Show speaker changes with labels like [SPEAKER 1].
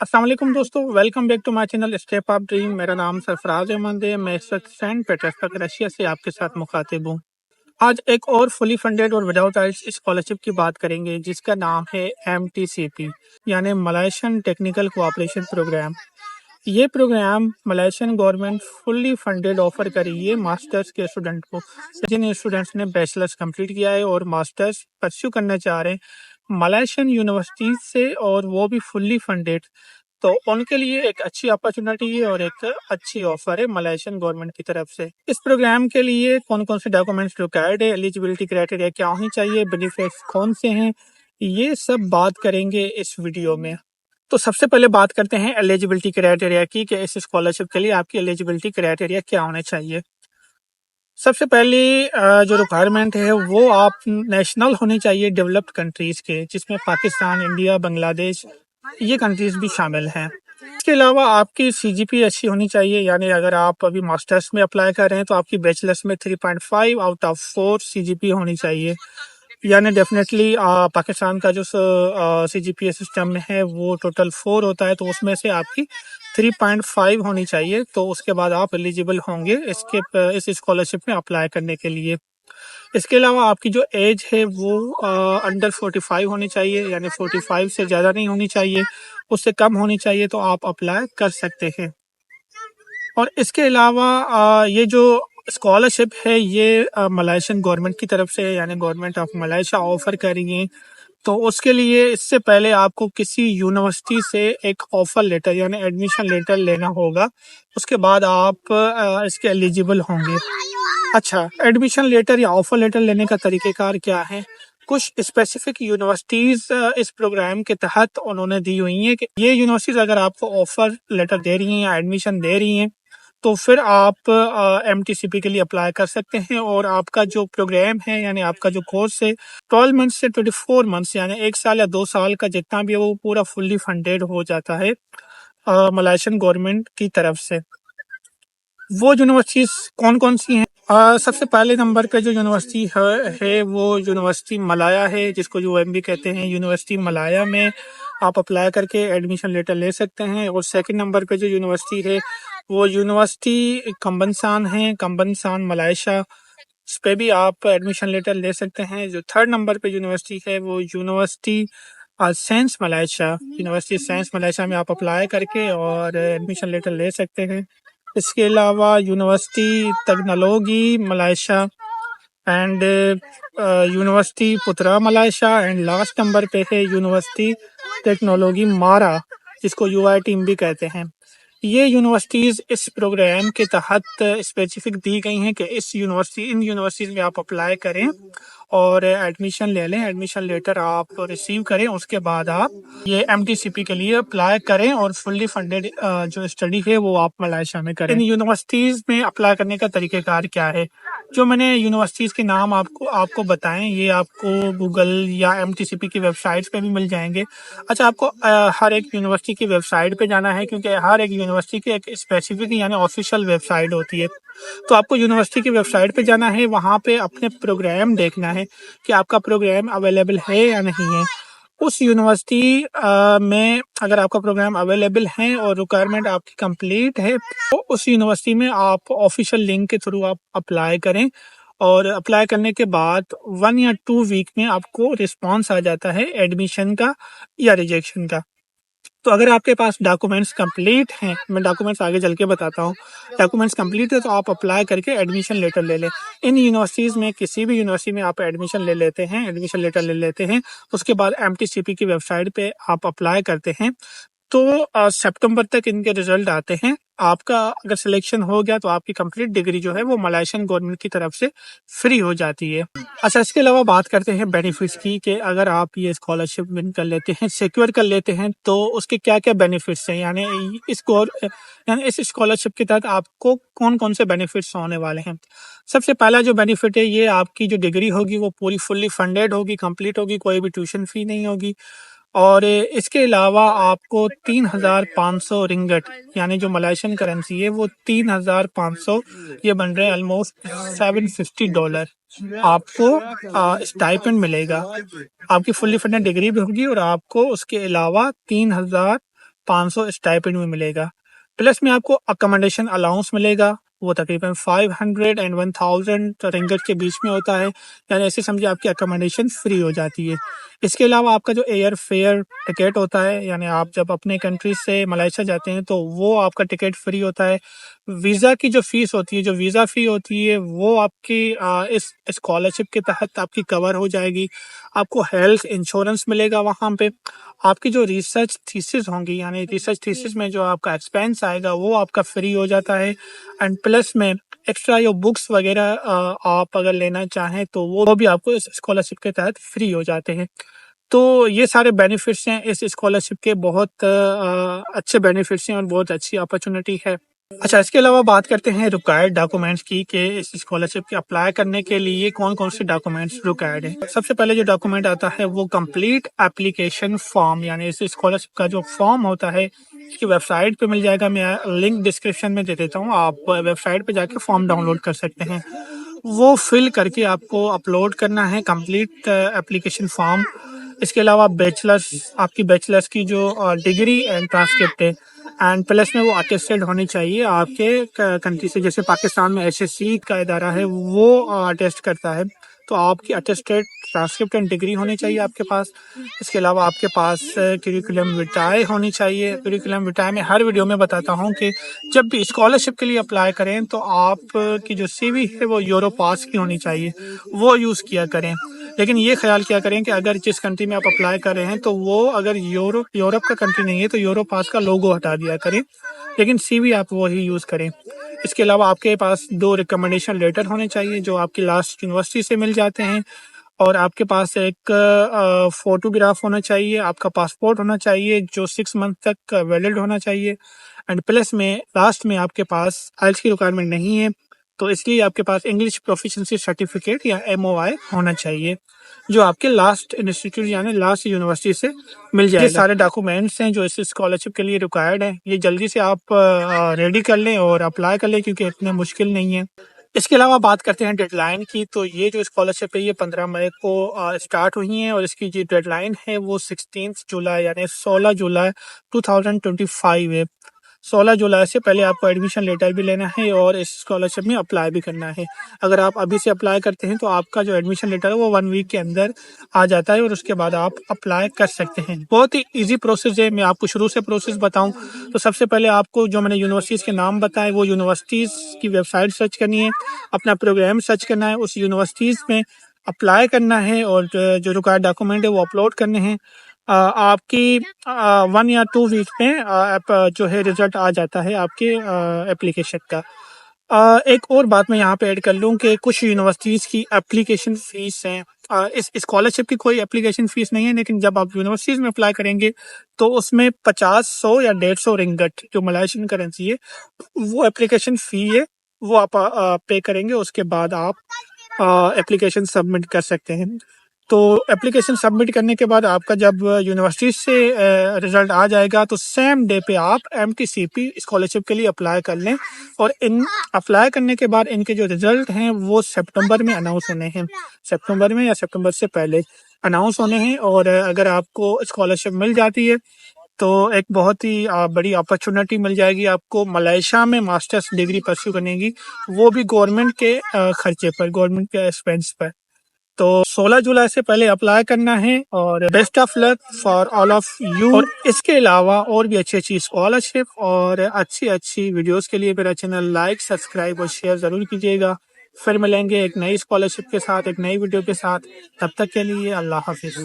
[SPEAKER 1] अस्सलाम वालेकुम दोस्तों, welcome back to my channel step up dream. मेरा नाम सरफराज अहमद है। मैं इस वक्त सेंट पीटर्सबर्ग रशिया से आपके साथ मुखातिब हूँ। आज एक और फुली फंडेड और विदाउट आइल्स स्कॉलरशिप की बात करेंगे जिसका नाम है MTCP यानी मलेशियन टेक्निकल कोऑपरेशन प्रोग्राम। ये program Malaysian government fully funded offer कर रही है मास्टर्स के स्टूडेंट को, जिन स्टूडेंट्स ने बैचलर्स कंप्लीट किया है और मास्टर्स परस्यू करना चाह रहे हैं मलेशियन यूनिवर्सिटी से, और वो भी फुल्ली फंडेड। तो उनके लिए एक अच्छी अपॉर्चुनिटी है और एक अच्छी ऑफर है मलेशियन गवर्नमेंट की तरफ से। इस प्रोग्राम के लिए कौन कौन से डॉक्यूमेंट्स रिक्वायर्ड है, एलिजिबिलिटी क्राइटेरिया क्या होनी चाहिए, बेनिफिट्स कौन से हैं, ये सब बात करेंगे इस वीडियो में। तो सबसे पहले बात करते हैं एलिजिबिलिटी क्राइटेरिया की कि इस स्कॉलरशिप के लिए आपकी एलिजिबिलिटी क्राइटेरिया क्या होने चाहिए। सबसे पहले जो रिक्वायरमेंट है वो आप नेशनल होने चाहिए डेवलप्ड कंट्रीज के, जिसमें पाकिस्तान, इंडिया, बांग्लादेश ये कंट्रीज भी शामिल हैं। इसके अलावा आपकी CGP अच्छी होनी चाहिए, यानी अगर आप अभी मास्टर्स में अप्लाई कर रहे हैं तो आपकी बैचलर्स में 3.5 आउट ऑफ 4 CGP होनी चाहिए। यानी डेफिनेटली पाकिस्तान का जो CGPA सिस्टम में है वो टोटल 4 होता है, तो उसमें से आपकी 3.5 होनी चाहिए, तो उसके बाद आप एलिजिबल होंगे इस स्कॉलरशिप में अप्लाई करने के लिए। इसके अलावा आपकी जो एज है वो अंडर 45 होनी चाहिए, यानी 45 से ज़्यादा नहीं होनी चाहिए, उससे कम होनी चाहिए तो आप अप्लाई कर सकते हैं। और इसके अलावा ये जो स्कॉलरशिप है ये मलेशियन गवर्नमेंट की तरफ से, यानी गवर्नमेंट ऑफ मलेशिया ऑफर कर रही है। तो उसके लिए इससे पहले आपको किसी यूनिवर्सिटी से एक ऑफर लेटर यानी एडमिशन लेटर लेना होगा, उसके बाद आप इसके एलिजिबल होंगे। अच्छा, एडमिशन लेटर या ऑफर लेटर लेने का तरीक़ेकार क्या है? कुछ स्पेसिफिक यूनिवर्सिटीज़ इस प्रोग्राम के तहत उन्होंने दी हुई हैं कि ये यूनिवर्सिटीज़ अगर आपको ऑफर लेटर दे रही हैं या एडमिशन दे रही हैं तो फिर आप MTCP के लिए अप्लाई कर सकते हैं, और आपका जो प्रोग्राम है यानी आपका जो कोर्स है 12 मंथ्स से 24 मंथ्स यानी 1 साल या 2 साल का जितना भी है वो पूरा फुल्ली फंडेड हो जाता है मलेशियन गवर्नमेंट की तरफ से। वो यूनिवर्सिटीज़ कौन कौन सी हैं? सबसे पहले नंबर पे जो यूनिवर्सिटी है वो यूनिवर्सिटी मलाया है, जिसको UMB कहते हैं। यूनिवर्सिटी मलाया में आप अप्लाई करके एडमिशन लेटर ले सकते हैं। और सेकंड नंबर पे जो यूनिवर्सिटी है वो यूनिवर्सिटी कंबनसान है, कंबनसान मलेशिया, इस पे भी आप एडमिशन लेटर ले सकते हैं। जो थर्ड नंबर पे यूनिवर्सिटी है वो university science Malaysia, university science Malaysia में आप अप्लाई करके और एडमिशन लेटर ले सकते हैं। इसके अलावा university technology Malaysia and university पुत्रा मलेशिया, एंड लास्ट नंबर पे है यूनिवर्सिटी टेक्नोलॉजी मारा, जिसको UITM भी कहते हैं। ये यूनिवर्सिटीज़ इस प्रोग्राम के तहत स्पेसिफिक दी गई हैं कि इन यूनिवर्सिटीज़ में आप अप्लाई करें और एडमिशन ले लें, एडमिशन लेटर आप रिसीव करें, उसके बाद आप ये MTCP के लिए अप्लाई करें और फुल्ली फंडेड जो स्टडी है वो आप मलेशिया में करें। इन यूनिवर्सिटीज़ में अप्लाई करने का तरीक़ेकार क्या है? जो मैंने यूनिवर्सिटीज़ के नाम आपको बताएं ये आपको गूगल या MTCP की वेबसाइट्स पे भी मिल जाएंगे। अच्छा, आपको हर एक यूनिवर्सिटी की वेबसाइट पे जाना है, क्योंकि हर एक यूनिवर्सिटी की एक स्पेसिफिक यानी ऑफिशियल वेबसाइट होती है। तो आपको यूनिवर्सिटी की वेबसाइट पे जाना है, वहाँ पे अपने प्रोग्राम देखना है कि आपका प्रोग्राम अवेलेबल है या नहीं है। उस यूनिवर्सिटी में अगर आपका प्रोग्राम अवेलेबल है और रिक्वायरमेंट आपकी कंप्लीट है तो उस यूनिवर्सिटी में आप ऑफिशियल लिंक के थ्रू आप अप्लाई करें, और अप्लाई करने के बाद 1 या 2 वीक में आपको रिस्पांस आ जाता है एडमिशन का या रिजेक्शन का। तो अगर आपके पास डॉक्यूमेंट्स कंप्लीट हैं, मैं डॉक्यूमेंट्स आगे चल के बताता हूँ, डॉक्यूमेंट्स कंप्लीट है तो आप अप्लाई करके एडमिशन लेटर ले लें। इन यूनिवर्सिटीज़ में किसी भी यूनिवर्सिटी में आप एडमिशन एडमिशन लेटर ले लेते हैं, उसके बाद MTCP की वेबसाइट पे आप अप्लाई करते हैं, तो सितंबर तक इनके रिजल्ट आते हैं। आपका अगर सिलेक्शन हो गया तो आपकी कंप्लीट डिग्री जो है वो मलेशियन गवर्नमेंट की तरफ से फ्री हो जाती है। अच्छा, इसके अलावा बात करते हैं बेनिफिट्स की कि अगर आप ये स्कॉलरशिप विन कर लेते हैं, सिक्योर कर लेते हैं, तो उसके क्या क्या बेनिफिट्स हैं, यानी इस स्कॉलरशिप के तहत आपको कौन कौन से बेनिफिट्स होने वाले हैं। सबसे पहला जो बेनिफिट है ये आपकी जो डिग्री होगी वो पूरी फुल्ली फंडेड होगी, कंप्लीट होगी, कोई भी ट्यूशन फी नहीं होगी। और इसके अलावा आपको 3,500 रिंगट यानी जो मलेशियन करेंसी है वो 3,500, ये बन रहे हैं ऑलमोस्ट $750 आपको स्टाइपेंड मिलेगा। आपकी फुल्ली फंडेड डिग्री भी होगी और आपको उसके अलावा 500 स्टाइपेंड में मिलेगा। प्लस में आपको अकोमोडेशन अलाउंस मिलेगा, वो तकरीबन 500 एंड 1000 रिंगट के बीच में होता है, यानी ऐसे समझिए आपकी अकोमोडेशन फ्री हो जाती है। इसके अलावा आपका जो एयर फेयर टिकट होता है, यानी आप जब अपने कंट्री से मलेशिया जाते हैं तो वो आपका टिकट फ्री होता है। वीज़ा की जो फीस होती है, जो वीज़ा फ़ी होती है, वो आपकी इस स्कॉलरशिप के तहत आपकी कवर हो जाएगी। आपको हेल्थ इंश्योरेंस मिलेगा वहाँ पे। आपकी जो रिसर्च थीसिस होंगी, यानी रिसर्च थीसिस में जो आपका एक्सपेंस आएगा वो आपका फ्री हो जाता है। एंड प्लस में एक्स्ट्रा जो बुक्स वगैरह आप अगर लेना चाहें तो वो भी आपको इस स्कॉलरशिप के तहत फ्री हो जाते हैं। तो ये सारे बेनिफिट्स हैं इस स्कॉलरशिप के, बहुत अच्छे बेनिफिट्स हैं और बहुत अच्छी अपॉर्चुनिटी है। अच्छा, इसके अलावा बात करते हैं रिक्वायर्ड डॉक्यूमेंट्स की कि इस स्कॉलरशिप के अप्लाई करने के लिए कौन कौन से डॉक्यूमेंट्स रिक्वायर्ड हैं। सबसे पहले जो डॉक्यूमेंट आता है वो कंप्लीट एप्लीकेशन फॉर्म, यानी इस स्कॉलरशिप का जो फॉर्म होता है इसकी वेबसाइट पे मिल जाएगा। मैं लिंक डिस्क्रिप्शन में दे देता हूँ, आप वेबसाइट पे जाके फॉर्म डाउनलोड कर सकते हैं। वो फिल करके आपको अपलोड करना है कंप्लीट एप्लीकेशन फॉर्म। इसके अलावा आपकी बैचलर्स की जो डिग्री एंड ट्रांसक्रिप्ट है, एंड प्लस में वो अटेस्टेड होनी चाहिए आपके कंट्री से। जैसे पाकिस्तान में एसएससी का इदारा है वो अटेस्ट करता है, तो आपकी अटेस्टेड ट्रांसक्रिप्ट एंड डिग्री होनी चाहिए आपके पास। इसके अलावा आपके पास करिकुलम विटाए होनी चाहिए। करिकुलम विटाए में हर वीडियो में बताता हूँ कि जब भी स्कॉलरशिप के लिए अप्लाई करें तो आप की जो सीवी है वो यूरो पास की होनी चाहिए, वो यूज़ किया करें। लेकिन ये ख्याल किया करें कि अगर जिस कंट्री में आप अप्लाई कर रहे हैं तो वो अगर यूरोप का कंट्री नहीं है तो यूरो पास का लोगो हटा दिया करें, लेकिन सीवी आप वही यूज़ करें। इसके अलावा आपके पास 2 रिकमेंडेशन लेटर होने चाहिए जो आपकी लास्ट यूनिवर्सिटी से मिल जाते हैं, और आपके पास एक फोटोग्राफ होना चाहिए, आपका पासपोर्ट होना चाहिए जो 6 मंथ तक वैलिड होना चाहिए। एंड प्लस में लास्ट में आपके पास आइल्स की रिक्वायरमेंट नहीं है, तो इसलिए आपके पास इंग्लिश प्रोफिशिएंसी सर्टिफिकेट या एमओआई होना चाहिए जो आपके लास्ट इंस्टीट्यूट यानी लास्ट यूनिवर्सिटी से मिल जाएगा। ये सारे डॉक्यूमेंट्स हैं जो इस स्कॉलरशिप के लिए रिक्वायर्ड हैं। ये जल्दी से आप रेडी कर लें और अप्लाई कर लें क्योंकि इतने मुश्किल नहीं है। इसके अलावा बात करते हैं डेडलाइन की, तो ये जो स्कॉलरशिप है ये 15 मई को स्टार्ट हुई है और इसकी जो डेडलाइन है वो 16 जुलाई यानी 16 जुलाई 2025 है। 16 जुलाई से पहले आपको एडमिशन लेटर भी लेना है और इस स्कॉलरशिप में अप्लाई भी करना है। अगर आप अभी से अप्लाई करते हैं तो आपका जो एडमिशन लेटर है वो 1 वीक के अंदर आ जाता है और उसके बाद आप अप्लाई कर सकते हैं। बहुत ही इजी प्रोसेस है। मैं आपको शुरू से प्रोसेस बताऊं तो सबसे पहले आपको जो मैंने यूनिवर्सिटीज़ के नाम बताए वो यूनिवर्सिटीज़ की वेबसाइट सर्च करनी है, अपना प्रोग्राम सर्च करना है, उस यूनिवर्सिटीज़ में अप्लाई करना है और जो रिक्वायर्ड डॉक्यूमेंट है वो अपलोड करने हैं। आपकी 1 या 2 वीक में जो है रिजल्ट आ जाता है आपके एप्लीकेशन का। एक और बात मैं यहाँ पे ऐड कर लूँ कि कुछ यूनिवर्सिटीज़ की एप्लीकेशन फ़ीस हैं। इस स्कॉलरशिप की कोई एप्लीकेशन फ़ीस नहीं है, लेकिन जब आप यूनिवर्सिटीज़ में अप्लाई करेंगे तो उसमें 50, 100 या 150 रिंगट जो मलेशियन करेंसी है वो एप्लीकेशन फ़ी है, वो आप पे करेंगे। उसके बाद आप एप्लीकेशन सबमिट कर सकते हैं। तो एप्लीकेशन सबमिट करने के बाद आपका जब यूनिवर्सिटी से रिजल्ट आ जाएगा तो सेम डे पे आप एमटीसीपी स्कॉलरशिप के लिए अप्लाई कर लें, और इन अप्लाई करने के बाद इनके जो रिजल्ट हैं वो सितंबर में अनाउंस होने हैं। सितंबर में या सितंबर से पहले अनाउंस होने हैं, और अगर आपको स्कॉलरशिप मिल जाती है तो एक बहुत ही बड़ी अपॉर्चुनिटी मिल जाएगी आपको मलेशिया में मास्टर्स डिग्री परस्यू करने की, वो भी गवर्नमेंट के खर्चे पर, गवर्नमेंट के एक्सपेंस पर। तो 16 जुलाई से पहले अप्लाई करना है और best of luck for all of you. और इसके अलावा और भी अच्छी अच्छी स्कॉलरशिप और अच्छी अच्छी वीडियोस के लिए मेरा चैनल लाइक, सब्सक्राइब और शेयर ज़रूर कीजिएगा। फिर मिलेंगे एक नई स्कॉलरशिप के साथ, एक नई वीडियो के साथ। तब तक के लिए अल्लाह हाफिज़।